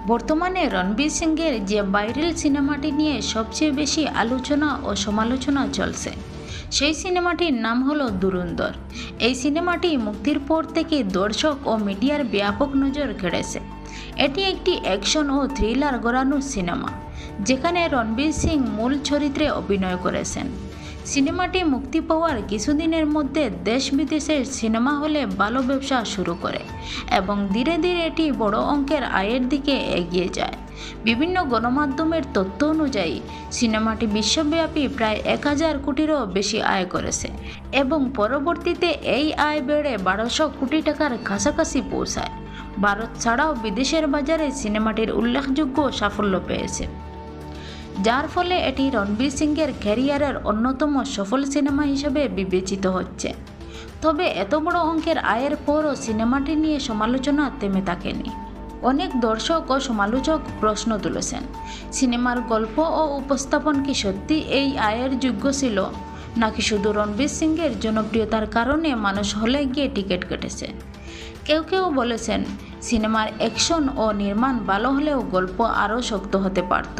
বর্তমানে রণবীর সিংয়ের যে ভাইরাল সিনেমাটি নিয়ে সবচেয়ে বেশি আলোচনা ও সমালোচনা চলছে সেই সিনেমাটির নাম হলো ধুরন্ধর। এই সিনেমাটি মুক্তির পর থেকে দর্শক ও মিডিয়ার ব্যাপক নজর কেড়েছে। এটি একটি অ্যাকশন ও থ্রিলার গড়ানো সিনেমা, যেখানে রণবীর সিং মূল চরিত্রে অভিনয় করেছেন। সিনেমাটি মুক্তি পাওয়ার কিছুদিনের মধ্যে দেশ বিদেশের সিনেমা হলে ভালো ব্যবসা শুরু করে এবং ধীরে ধীরে এটি বড় অঙ্কের আয়ের দিকে এগিয়ে যায়। বিভিন্ন গণমাধ্যমের তথ্য অনুযায়ী সিনেমাটি বিশ্বব্যাপী প্রায় 1000 কোটিরও বেশি আয় করেছে এবং পরবর্তীতে এই আয় বেড়ে 1200 কোটি টাকার কাছাকাছি পৌঁছায়। ভারত ছাড়াও বিদেশের বাজারে সিনেমাটির উল্লেখযোগ্য সাফল্য পেয়েছে, যার ফলে এটি রণবীর সিংয়ের ক্যারিয়ারের অন্যতম সফল সিনেমা হিসেবে বিবেচিত হচ্ছে। তবে এত বড় অঙ্কের আয়ের পরও সিনেমাটি নিয়ে সমালোচনা থেমে থাকেনি। অনেক দর্শক ও সমালোচক প্রশ্ন তুলেছেন, সিনেমার গল্প ও উপস্থাপন কি সত্যি এই আয়ের যোগ্য ছিল, নাকি শুধু রণবীর সিংয়ের জনপ্রিয়তার কারণে মানুষ হলে গিয়ে টিকিট কেটেছে। কেউ কেউ বলেছেন সিনেমার অ্যাকশন ও নির্মাণ ভালো হলেও গল্প আরও শক্ত হতে পারত।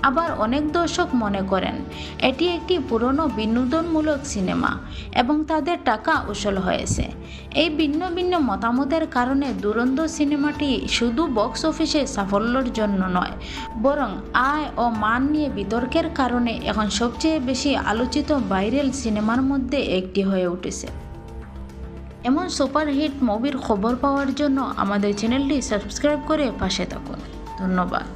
আবার অনেক দর্শক মনে করেন এটি একটি পুরনো বিনোদনমূলক সিনেমা এবং তাদের টাকা উসুল হয়েছে। এই ভিন্ন ভিন্ন মতামতের কারণে ধুরন্ধর সিনেমাটি শুধু বক্স অফিসে সাফল্যের জন্য নয়, বরং আয় ও মান নিয়ে বিতর্কের কারণে এখন সবচেয়ে বেশি আলোচিত ভাইরাল সিনেমার মধ্যে একটি হয়ে উঠেছে। এমন সুপারহিট মুভির খবর পাওয়ার জন্য আমাদের চ্যানেলটি সাবস্ক্রাইব করে পাশে থাকুন। ধন্যবাদ।